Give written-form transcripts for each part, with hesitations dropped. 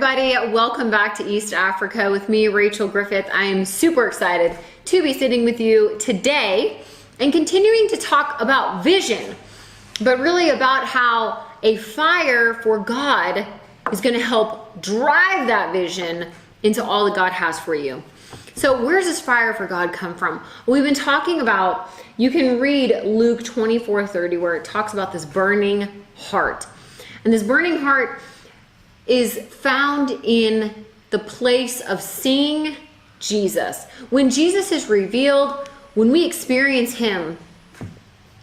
everybody. Welcome back to East Africa with me, Rachel Griffith. I am super excited to be sitting with you today and continuing to talk about vision, but really about how a fire for God is going to help drive that vision into all that God has for you. So where does this fire for God come from? We've been talking about, you can read Luke 24:30 where it talks about this burning heart. And this burning heart is found in the place of seeing Jesus. When Jesus is revealed, when we experience him,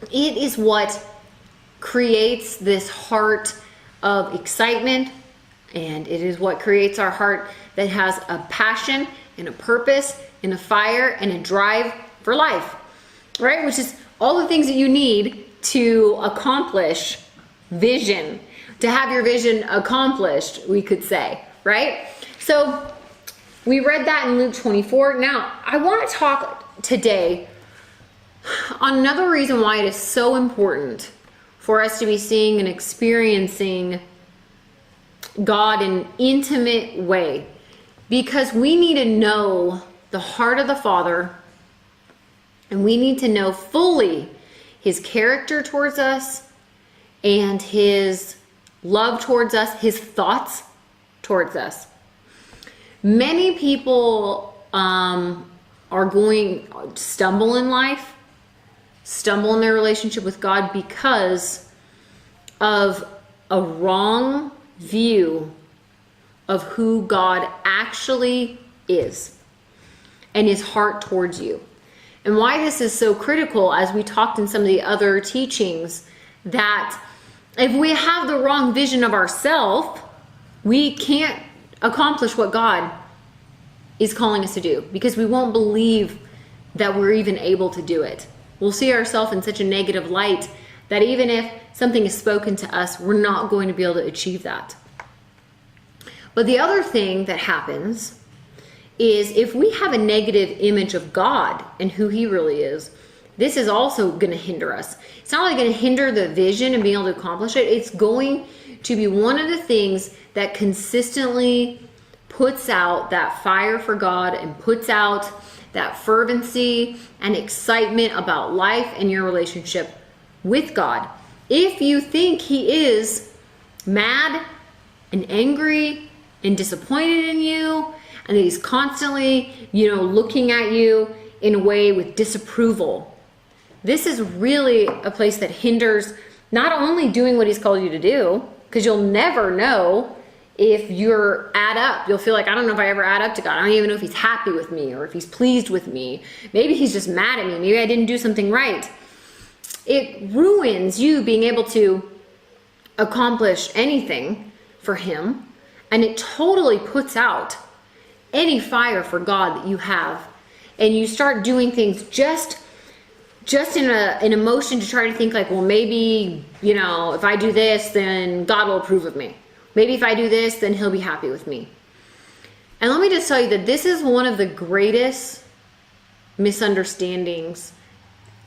it is what creates this heart of excitement, and it is what creates our heart that has a passion and a purpose and a fire and a drive for life, right? Which is all the things that you need to accomplish vision, to have your vision accomplished, we could say, right? So we read that in Luke 24. Now, I want to talk today on another reason why it is so important for us to be seeing and experiencing God in an intimate way, because we need to know the heart of the Father, and we need to know fully his character towards us and his love towards us, his thoughts towards us. Many people are going to stumble in life, stumble in their relationship with God because of a wrong view of who God actually is and his heart towards you. And why this is so critical, as we talked in some of the other teachings, that if we have the wrong vision of ourselves, we can't accomplish what God is calling us to do, because we won't believe that we're even able to do it. We'll see ourselves in such a negative light that even if something is spoken to us, we're not going to be able to achieve that. But the other thing that happens is if we have a negative image of God and who he really is, this is also going to hinder us. It's not only going to hinder the vision and being able to accomplish it, it's going to be one of the things that consistently puts out that fire for God and puts out that fervency and excitement about life and your relationship with God. If you think he is mad and angry and disappointed in you, and that he's constantly, looking at you in a way with disapproval, this is really a place that hinders not only doing what he's called you to do, because you'll never know if you're add up. You'll feel like, I don't know if I ever add up to God. I don't even know if he's happy with me or if he's pleased with me. Maybe he's just mad at me. Maybe I didn't do something right. It ruins you being able to accomplish anything for him, and it totally puts out any fire for God that you have. And you start doing things just in an emotion to try to think like, well, maybe, if I do this, then God will approve of me. Maybe if I do this, then he'll be happy with me. And let me just tell you that this is one of the greatest misunderstandings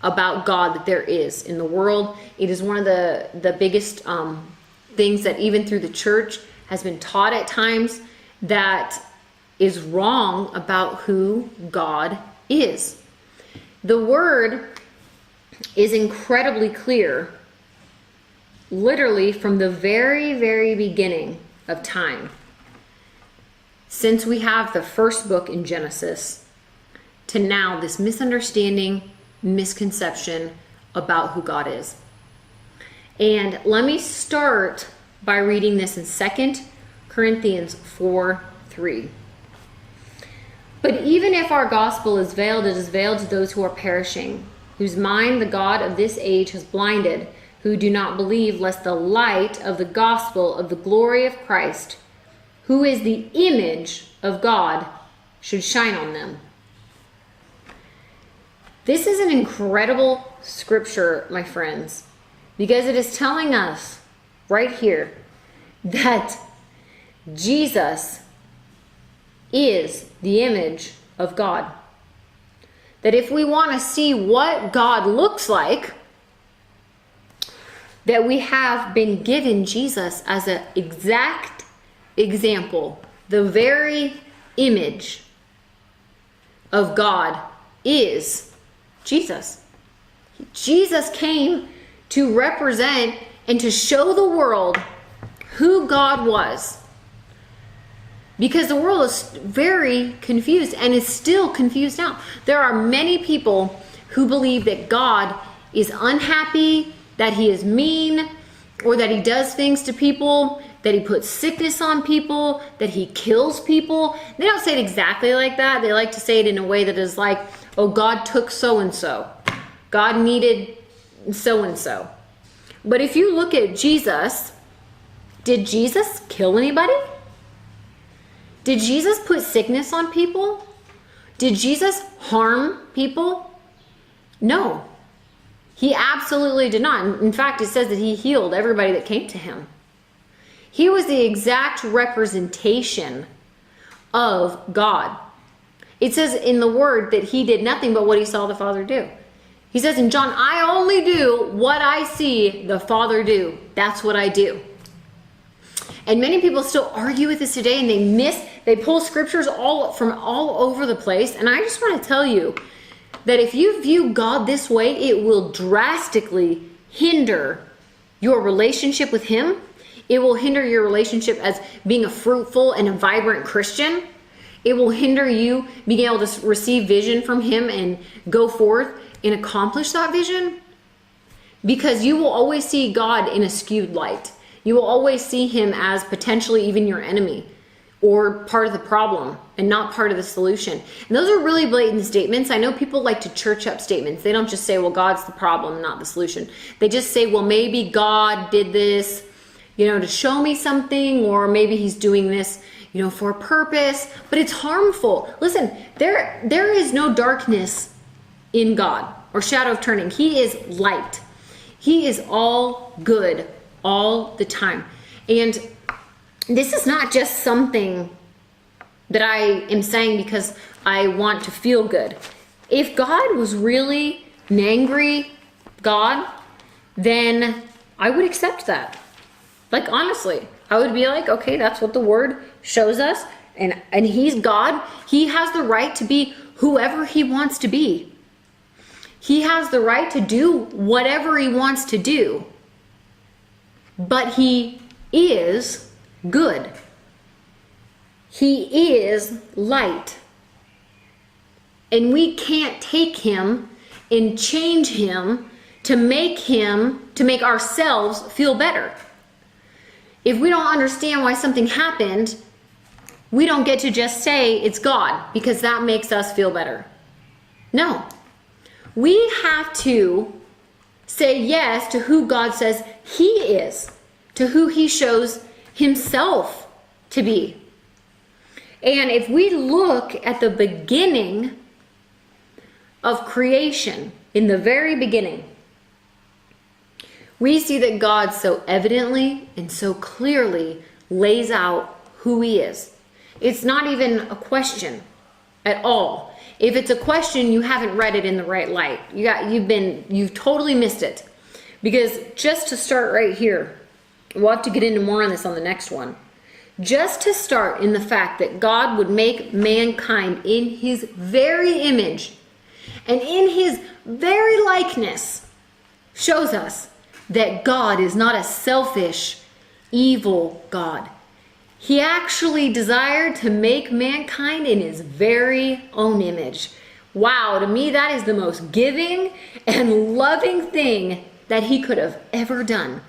about God that there is in the world. It is one of the biggest things that even through the church has been taught at times that is wrong about who God is. The word is incredibly clear, literally from the very, very beginning of time. Since we have the first book in Genesis to now, this misunderstanding, misconception about who God is. And let me start by reading this in 2 Corinthians 4:3. But even if our gospel is veiled, it is veiled to those who are perishing, whose mind the God of this age has blinded, who do not believe, lest the light of the gospel of the glory of Christ, who is the image of God, should shine on them. This is an incredible scripture, my friends, because it is telling us right here that Jesus is the image of God. That if we want to see what God looks like, that we have been given Jesus as an exact example the very image of God is Jesus. Jesus came to represent and to show the world who God was. Because the world is very confused and is still confused now. There are many people who believe that God is unhappy, that he is mean, or that he does things to people, that he puts sickness on people, that he kills people. They don't say it exactly like that. They like to say it in a way that is like, oh, God took so-and-so. God needed so-and-so. But if you look at Jesus, did Jesus kill anybody? Did Jesus put sickness on people? Did Jesus harm people? No. He absolutely did not. In fact, it says that he healed everybody that came to him. He was the exact representation of God. It says in the word that he did nothing but what he saw the Father do. He says in John, I only do what I see the Father do. That's what I do. And many people still argue with this today, and they pull scriptures from all over the place. And I just want to tell you that if you view God this way, it will drastically hinder your relationship with him. It will hinder your relationship as being a fruitful and a vibrant Christian. It will hinder you being able to receive vision from him and go forth and accomplish that vision. Because you will always see God in a skewed light. You will always see him as potentially even your enemy or part of the problem and not part of the solution. And those are really blatant statements. I know people like to church up statements. They don't just say, well, God's the problem, not the solution. They just say, well, maybe God did this, to show me something, or maybe he's doing this, for a purpose, but it's harmful. Listen, there is no darkness in God or shadow of turning. He is light. He is all good all the time. And this is not just something that I am saying because I want to feel good. If God was really an angry God, then I would accept that. Like, honestly, I would be like, okay, that's what the word shows us. And he's God. He has the right to be whoever he wants to be. He has the right to do whatever he wants to do. But he is good. He is light. And we can't take him and change him to make ourselves feel better. If we don't understand why something happened, we don't get to just say it's God because that makes us feel better. No. We have to say yes to who God says he is, to who he shows himself to be. And if we look at the beginning of creation, in the very beginning, we see that God so evidently and so clearly lays out who he is. It's not even a question at all. If it's a question, you haven't read it in the right light. You've totally missed it. Because just to start right here, we'll have to get into more on this on the next one. Just to start in the fact that God would make mankind in his very image and in his very likeness shows us that God is not a selfish, evil God. He actually desired to make mankind in his very own image. Wow, to me that is the most giving and loving thing that he could have ever done.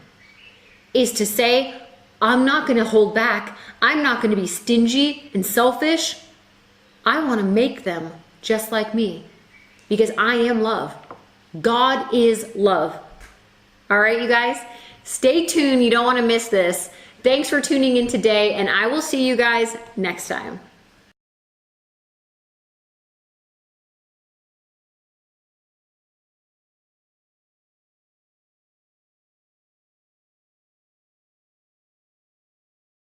Is to say, I'm not going to hold back. I'm not going to be stingy and selfish. I want to make them just like me because I am love. God is love. All right, you guys, stay tuned. You don't want to miss this. Thanks for tuning in today, and I will see you guys next time.